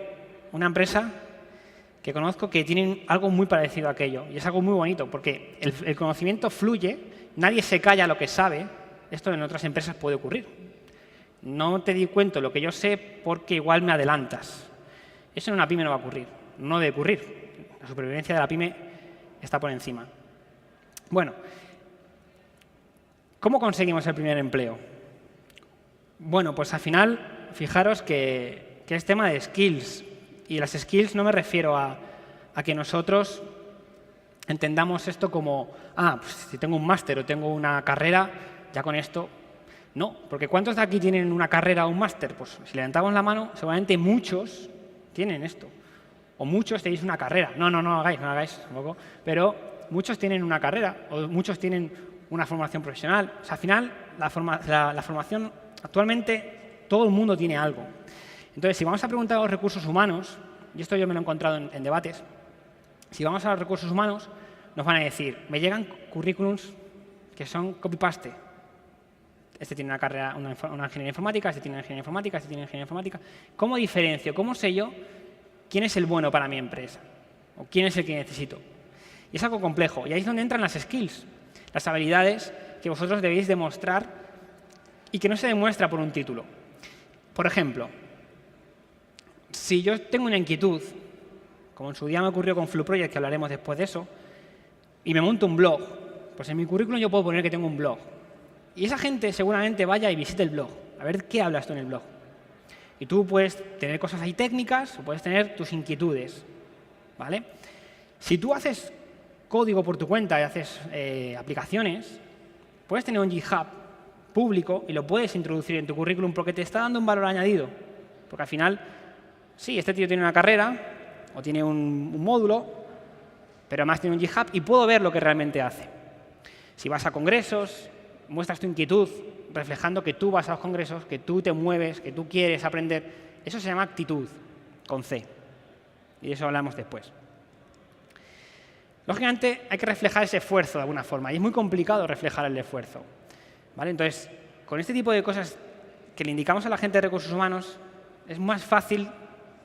una empresa que conozco que tienen algo muy parecido a aquello. Y es algo muy bonito, porque el conocimiento fluye, nadie se calla lo que sabe. Esto en otras empresas puede ocurrir. No te di cuenta lo que yo sé porque igual me adelantas. Eso en una pyme no va a ocurrir, no debe ocurrir. La supervivencia de la pyme está por encima. Bueno, ¿cómo conseguimos el primer empleo? Bueno, pues al final, fijaros que es tema de skills. Y las skills no me refiero a que nosotros entendamos esto como, pues si tengo un máster o tengo una carrera, ya con esto. No, porque ¿cuántos de aquí tienen una carrera o un máster? Pues si levantamos la mano, seguramente muchos tienen esto. O muchos tenéis una carrera. No hagáis tampoco. Pero muchos tienen una carrera o muchos tienen una formación profesional. O sea, al final, la formación, actualmente, todo el mundo tiene algo. Entonces, si vamos a preguntar a los recursos humanos, y esto yo me lo he encontrado en debates, si vamos a los recursos humanos, nos van a decir, me llegan currículums que son copy-paste. Este tiene una carrera, una ingeniería informática, este tiene una ingeniería informática, este tiene una ingeniería informática. ¿Cómo diferencio? ¿Cómo sé yo quién es el bueno para mi empresa? ¿O quién es el que necesito? Y es algo complejo. Y ahí es donde entran las skills, las habilidades que vosotros debéis demostrar y que no se demuestra por un título. Por ejemplo, si yo tengo una inquietud, como en su día me ocurrió con FluProject, que hablaremos después de eso, y me monto un blog, pues en mi currículum yo puedo poner que tengo un blog. Y esa gente seguramente vaya y visite el blog, a ver qué hablas tú en el blog. Y tú puedes tener cosas ahí técnicas o puedes tener tus inquietudes, ¿vale? Si tú haces código por tu cuenta y haces aplicaciones, puedes tener un GitHub público y lo puedes introducir en tu currículum porque te está dando un valor añadido. Porque al final, sí, este tío tiene una carrera o tiene un módulo, pero además tiene un GitHub y puedo ver lo que realmente hace. Si vas a congresos, muestras tu inquietud reflejando que tú vas a los congresos, que tú te mueves, que tú quieres aprender. Eso se llama actitud, con C. Y de eso hablamos después. Lógicamente, hay que reflejar ese esfuerzo de alguna forma. Y es muy complicado reflejar el esfuerzo, ¿vale? Entonces, con este tipo de cosas que le indicamos a la gente de recursos humanos, es más fácil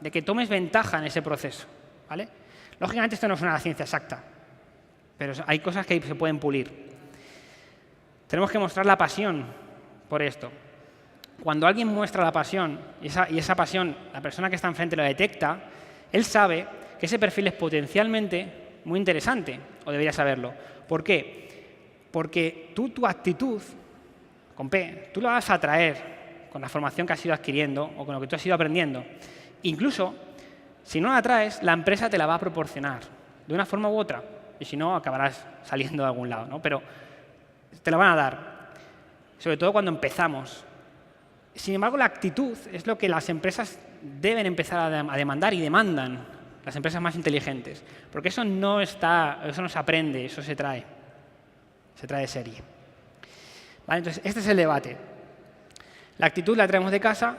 de que tomes ventaja en ese proceso, ¿vale? Lógicamente, esto no es una ciencia exacta, pero hay cosas que se pueden pulir. Tenemos que mostrar la pasión por esto. Cuando alguien muestra la pasión y esa pasión, la persona que está enfrente lo detecta, él sabe que ese perfil es potencialmente muy interesante, o debería saberlo. ¿Por qué? Porque tu actitud, con P, tú la vas a atraer con la formación que has ido adquiriendo o con lo que tú has ido aprendiendo. Incluso, si no la atraes, la empresa te la va a proporcionar de una forma u otra. Y si no, acabarás saliendo de algún lado, ¿no? Pero te la van a dar, sobre todo cuando empezamos. Sin embargo, la actitud es lo que las empresas deben empezar a demandar y demandan. las empresas más inteligentes. Porque eso no se aprende, eso se trae. Se trae de serie. ¿Vale? Entonces, este es el debate. La actitud la traemos de casa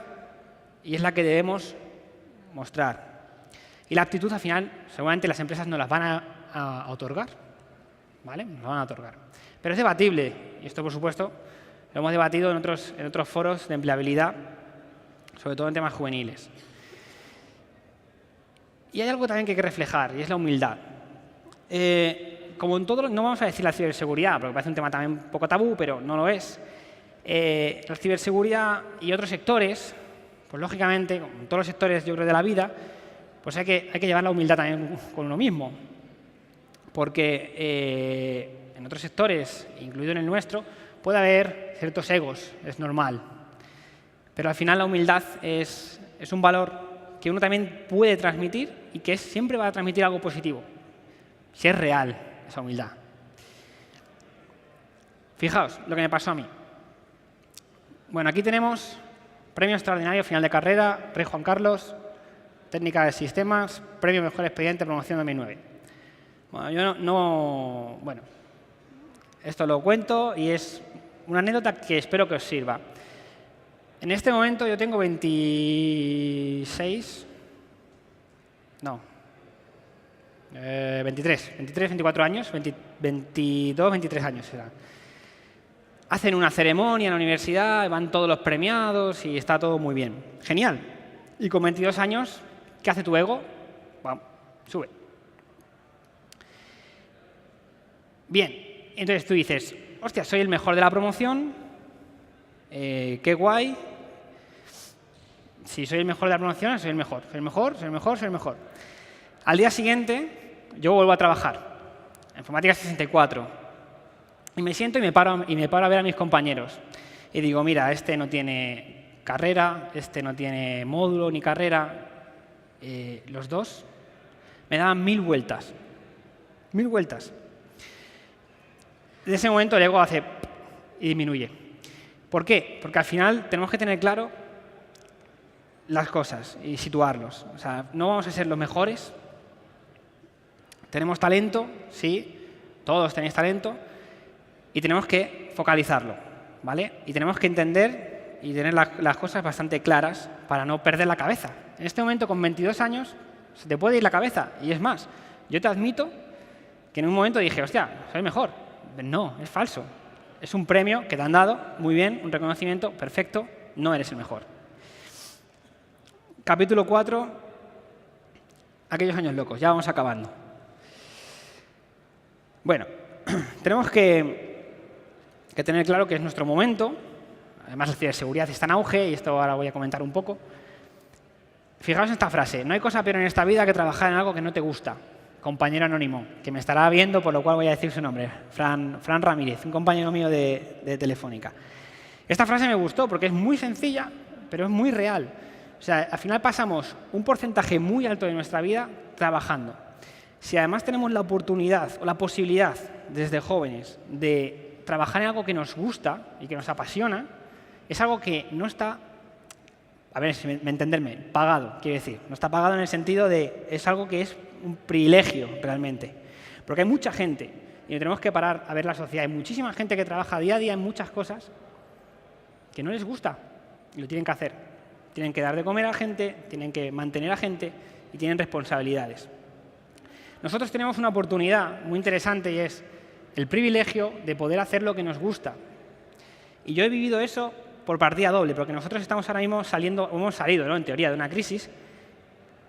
y es la que debemos mostrar. Y la actitud, al final, seguramente las empresas nos las van a otorgar. ¿Vale? Nos van a otorgar. Pero es debatible. Y esto, por supuesto, lo hemos debatido en otros foros de empleabilidad, sobre todo en temas juveniles. Y hay algo también que hay que reflejar, y es la humildad. Como en todo, no vamos a decir la ciberseguridad, porque parece un tema también un poco tabú, pero no lo es. La ciberseguridad y otros sectores, pues lógicamente, como en todos los sectores, yo creo, de la vida, pues hay que llevar la humildad también con uno mismo. Porque en otros sectores, incluido en el nuestro, puede haber ciertos egos, es normal. Pero al final la humildad es un valor que uno también puede transmitir y que siempre va a transmitir algo positivo, si es real esa humildad. Fijaos lo que me pasó a mí. Bueno, aquí tenemos premio extraordinario final de carrera, Rey Juan Carlos, técnica de sistemas, premio mejor expediente, promoción 2009. Bueno, yo bueno, esto lo cuento y es una anécdota que espero que os sirva. En este momento yo tengo 23, 24 años, 22, 23 años será. Hacen una ceremonia en la universidad, van todos los premiados y está todo muy bien. Genial. Y con 22 años, ¿qué hace tu ego? Vamos, sube. Bien, entonces tú dices, hostia, soy el mejor de la promoción, qué guay. Si soy el mejor de la promoción, soy el mejor. Soy el mejor, soy el mejor, soy el mejor. Al día siguiente, yo vuelvo a trabajar en Informática 64. Y me siento y me paro a ver a mis compañeros. Y digo, mira, este no tiene carrera, este no tiene módulo ni carrera. Los dos me daban 1000 vueltas. 1000 vueltas. En ese momento el ego hace y disminuye. ¿Por qué? Porque al final tenemos que tener claro las cosas y situarlos. O sea, no vamos a ser los mejores. Tenemos talento, sí, todos tenéis talento, y tenemos que focalizarlo, ¿vale? Y tenemos que entender y tener las cosas bastante claras para no perder la cabeza. En este momento, con 22 años, se te puede ir la cabeza. Y es más, yo te admito que en un momento dije, hostia, soy mejor. No, es falso. Es un premio que te han dado, muy bien, un reconocimiento, perfecto, no eres el mejor. Capítulo 4, aquellos años locos, ya vamos acabando. Bueno, tenemos que tener claro que es nuestro momento. Además, la ciberseguridad está en auge y esto ahora voy a comentar un poco. Fijaos en esta frase, no hay cosa peor en esta vida que trabajar en algo que no te gusta. Compañero anónimo, que me estará viendo, por lo cual voy a decir su nombre, Fran Ramírez, un compañero mío de Telefónica. Esta frase me gustó porque es muy sencilla, pero es muy real. O sea, al final pasamos un porcentaje muy alto de nuestra vida trabajando. Si además tenemos la oportunidad o la posibilidad desde jóvenes de trabajar en algo que nos gusta y que nos apasiona, es algo que no está, a ver si me entenderme, pagado, quiero decir. No está pagado en el sentido de, es algo que es un privilegio realmente. Porque hay mucha gente, y tenemos que parar a ver la sociedad, hay muchísima gente que trabaja día a día en muchas cosas que no les gusta y lo tienen que hacer. Tienen que dar de comer a gente, tienen que mantener a gente y tienen responsabilidades. Nosotros tenemos una oportunidad muy interesante y es el privilegio de poder hacer lo que nos gusta. Y yo he vivido eso por partida doble, porque nosotros estamos ahora mismo hemos salido, ¿no?, en teoría, de una crisis,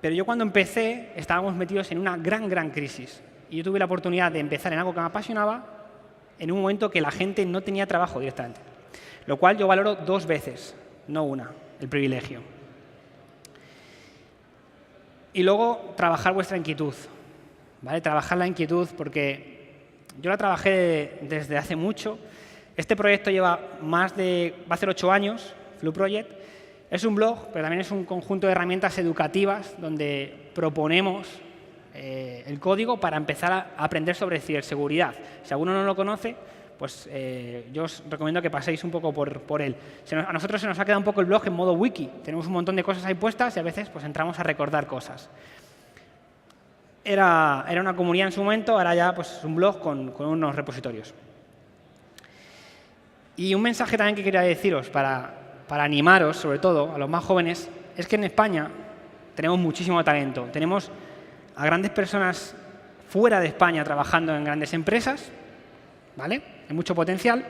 pero yo cuando empecé estábamos metidos en una gran crisis. Y yo tuve la oportunidad de empezar en algo que me apasionaba en un momento que la gente no tenía trabajo directamente. Lo cual yo valoro 2 veces, no una, el privilegio. Y luego, trabajar vuestra inquietud. ¿Vale? Trabajar la inquietud porque yo la trabajé desde hace mucho. Este proyecto va a hacer 8 años, Flu Project. Es un blog, pero también es un conjunto de herramientas educativas donde proponemos el código para empezar a aprender sobre ciberseguridad. Si alguno no lo conoce, pues yo os recomiendo que paséis un poco por él. A nosotros se nos ha quedado un poco el blog en modo wiki. Tenemos un montón de cosas ahí puestas y a veces pues entramos a recordar cosas. era una comunidad en su momento, ahora ya pues, es un blog con unos repositorios. Y un mensaje también que quería deciros para animaros, sobre todo a los más jóvenes, es que en España tenemos muchísimo talento. Tenemos a grandes personas fuera de España trabajando en grandes empresas, ¿vale? Hay mucho potencial,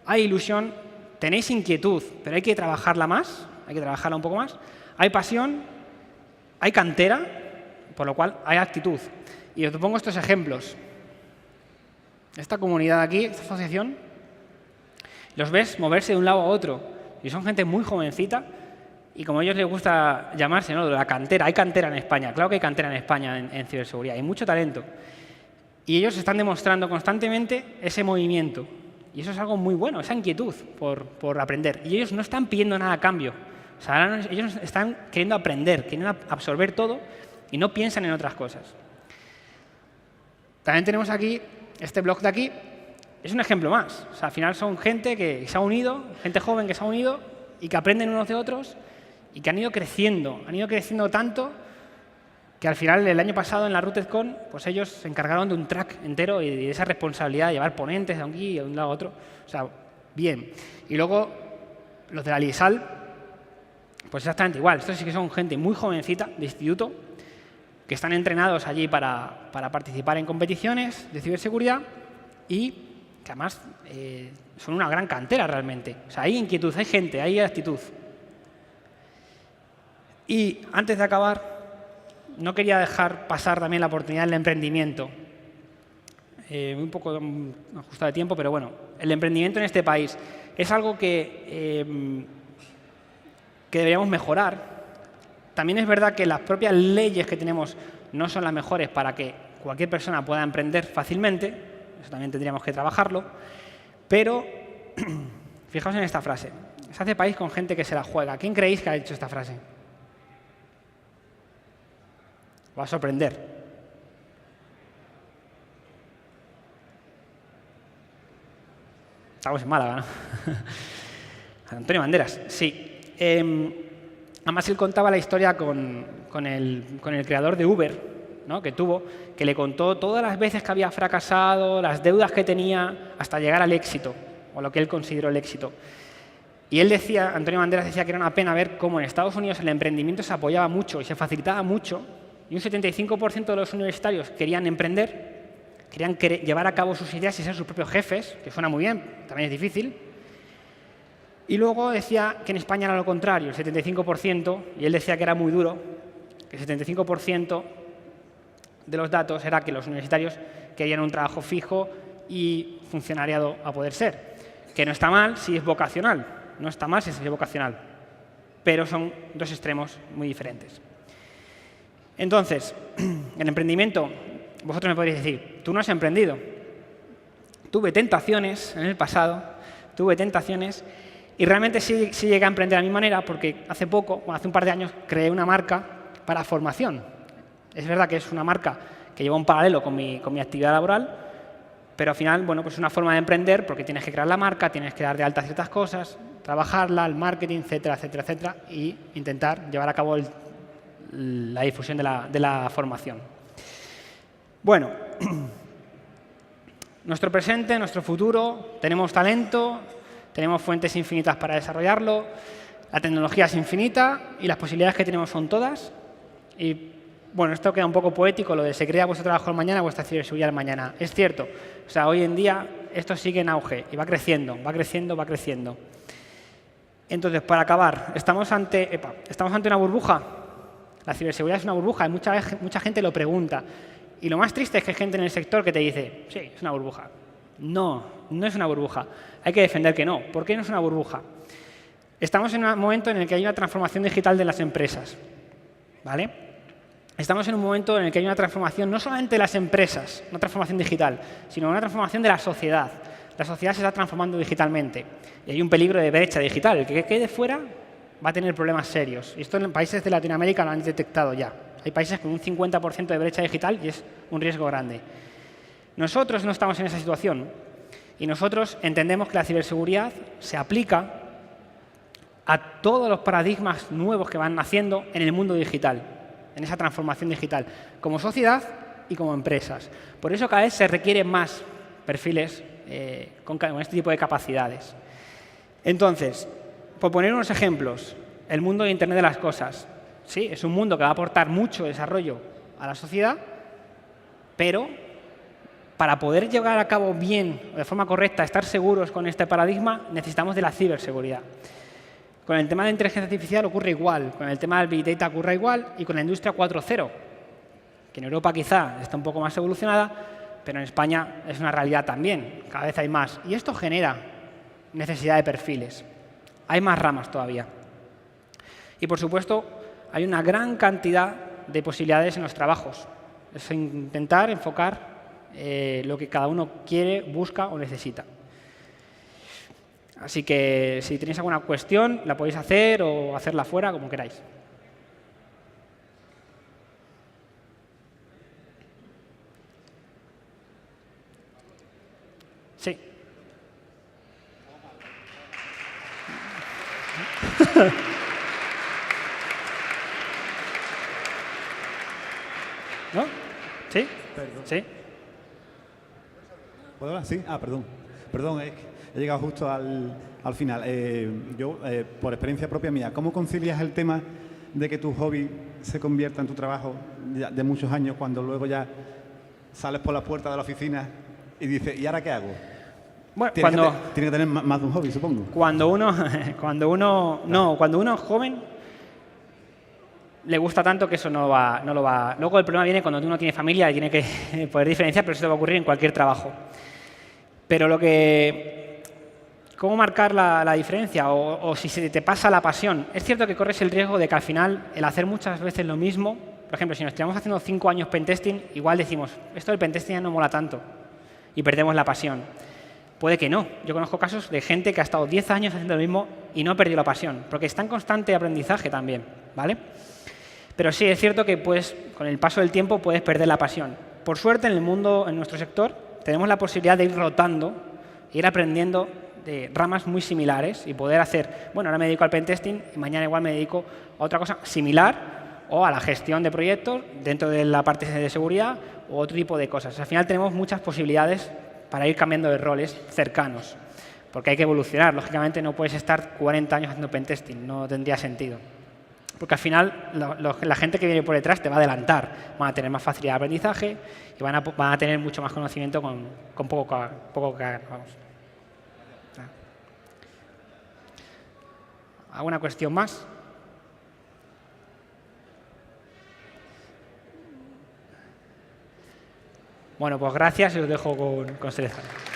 hay ilusión, tenéis inquietud, pero hay que trabajarla más, hay que trabajarla un poco más. Hay pasión, hay cantera, por lo cual hay actitud. Y os pongo estos ejemplos. Esta comunidad aquí, esta asociación, los ves moverse de un lado a otro. Y son gente muy jovencita y como a ellos les gusta llamarse, ¿no? La cantera. Hay cantera en España. Claro que hay cantera en España en ciberseguridad. Hay mucho talento. Y ellos están demostrando constantemente ese movimiento. Y eso es algo muy bueno, esa inquietud por aprender. Y ellos no están pidiendo nada a cambio. O sea, ellos están queriendo aprender, queriendo absorber todo y no piensan en otras cosas. También tenemos aquí, este blog de aquí, es un ejemplo más. O sea, al final son gente que se ha unido, gente joven que se ha unido y que aprenden unos de otros y que han ido creciendo tanto que al final, el año pasado en la RootedCon, pues ellos se encargaron de un track entero y de esa responsabilidad de llevar ponentes de aquí y de un lado a otro. O sea, bien. Y luego, los de la LIESAL, pues exactamente igual. Estos sí que son gente muy jovencita de instituto que están entrenados allí para participar en competiciones de ciberseguridad y que además son una gran cantera realmente. O sea, hay inquietud, hay gente, hay actitud. Y antes de acabar, no quería dejar pasar también la oportunidad del emprendimiento. Un poco ajustado de tiempo, pero bueno, el emprendimiento en este país es algo que deberíamos mejorar. También es verdad que las propias leyes que tenemos no son las mejores para que cualquier persona pueda emprender fácilmente. Eso también tendríamos que trabajarlo. Pero fijaos en esta frase. Se hace país con gente que se la juega. ¿Quién creéis que ha dicho esta frase? Va a sorprender. Estamos en Málaga, ¿no? Antonio Banderas, sí. Además, él contaba la historia con el creador de Uber, ¿no? que le contó todas las veces que había fracasado, las deudas que tenía, hasta llegar al éxito, o lo que él consideró el éxito. Y él decía, Antonio Banderas decía que era una pena ver cómo en Estados Unidos el emprendimiento se apoyaba mucho y se facilitaba mucho, y un 75% de los universitarios querían emprender, querían llevar a cabo sus ideas y ser sus propios jefes, que suena muy bien, también es difícil. Y luego decía que en España era lo contrario, el 75%, y él decía que era muy duro, que el 75% de los datos era que los universitarios querían un trabajo fijo y funcionariado a poder ser. Que no está mal si es vocacional, no está mal si es vocacional, pero son dos extremos muy diferentes. Entonces, el emprendimiento, vosotros me podréis decir, tú no has emprendido. Tuve tentaciones en el pasado, y realmente sí llegué a emprender a mi manera porque hace un par de años, creé una marca para formación. Es verdad que es una marca que lleva un paralelo con mi actividad laboral, pero al final, bueno, pues es una forma de emprender porque tienes que crear la marca, tienes que dar de alta ciertas cosas, trabajarla, el marketing, etcétera, etcétera, etcétera, y intentar llevar a cabo la difusión de la formación. Bueno, nuestro presente, nuestro futuro, tenemos talento, tenemos fuentes infinitas para desarrollarlo, la tecnología es infinita y las posibilidades que tenemos son todas. Y bueno, esto queda un poco poético, lo de se crea vuestro trabajo mañana, vuestra ciberseguridad mañana. Es cierto, o sea, hoy en día esto sigue en auge y va creciendo, va creciendo, va creciendo. Entonces, para acabar, estamos ante una burbuja. La ciberseguridad es una burbuja y mucha gente lo pregunta. Y lo más triste es que hay gente en el sector que te dice, sí, es una burbuja. No, no es una burbuja. Hay que defender que no. ¿Por qué no es una burbuja? Estamos en un momento en el que hay una transformación digital de las empresas, ¿vale? Estamos en un momento en el que hay una transformación no solamente de las empresas, una transformación digital, sino una transformación de la sociedad. La sociedad se está transformando digitalmente y hay un peligro de brecha digital. El que quede fuera va a tener problemas serios. Y esto en países de Latinoamérica lo han detectado ya. Hay países con un 50% de brecha digital y es un riesgo grande. Nosotros no estamos en esa situación y nosotros entendemos que la ciberseguridad se aplica a todos los paradigmas nuevos que van naciendo en el mundo digital. en esa transformación digital, como sociedad y como empresas. Por eso cada vez se requieren más perfiles con este tipo de capacidades. Entonces, por poner unos ejemplos, el mundo de Internet de las cosas. Sí, es un mundo que va a aportar mucho desarrollo a la sociedad, pero para poder llevar a cabo bien, de forma correcta, estar seguros con este paradigma, necesitamos de la ciberseguridad. Con el tema de la inteligencia artificial ocurre igual, con el tema del Big Data ocurre igual y con la industria 4.0, que en Europa quizá está un poco más evolucionada, pero en España es una realidad también, cada vez hay más. Y esto genera necesidad de perfiles. Hay más ramas todavía. Y, por supuesto, hay una gran cantidad de posibilidades en los trabajos. Es intentar enfocar lo que cada uno quiere, busca o necesita. Así que si tenéis alguna cuestión, la podéis hacer o hacerla fuera, como queráis. Sí. ¿No? ¿Sí? Perdón. ¿Sí? ¿Puedo hablar? Sí. Perdón. Perdón, es que he llegado justo al final. Yo, por experiencia propia mía, ¿cómo concilias el tema de que tu hobby se convierta en tu trabajo de muchos años cuando luego ya sales por la puerta de la oficina y dices, ¿y ahora qué hago? Bueno, tiene que tener más de un hobby, supongo. Cuando uno es joven, le gusta tanto que eso no lo va. Luego el problema viene cuando uno tiene familia y tiene que poder diferenciar, pero eso va a ocurrir en cualquier trabajo. Pero ¿cómo marcar la diferencia? O si se te pasa la pasión. Es cierto que corres el riesgo de que al final el hacer muchas veces lo mismo, por ejemplo, si nos tiramos haciendo 5 años pentesting, igual decimos, esto del pentesting ya no mola tanto y perdemos la pasión. Puede que no. Yo conozco casos de gente que ha estado 10 años haciendo lo mismo y no ha perdido la pasión, porque está en constante aprendizaje también, ¿vale? Pero sí, es cierto que con el paso del tiempo puedes perder la pasión. Por suerte, en nuestro sector, tenemos la posibilidad de ir rotando, ir aprendiendo de ramas muy similares y poder hacer, bueno, ahora me dedico al pentesting y mañana igual me dedico a otra cosa similar o a la gestión de proyectos dentro de la parte de seguridad u otro tipo de cosas. Al final tenemos muchas posibilidades para ir cambiando de roles cercanos, porque hay que evolucionar. Lógicamente no puedes estar 40 años haciendo pentesting, no tendría sentido. Porque al final la gente que viene por detrás te va a adelantar, van a tener más facilidad de aprendizaje y van a tener mucho más conocimiento con poco que hagan. Vamos. ¿Alguna cuestión más? Bueno, pues gracias y os dejo con Selezana.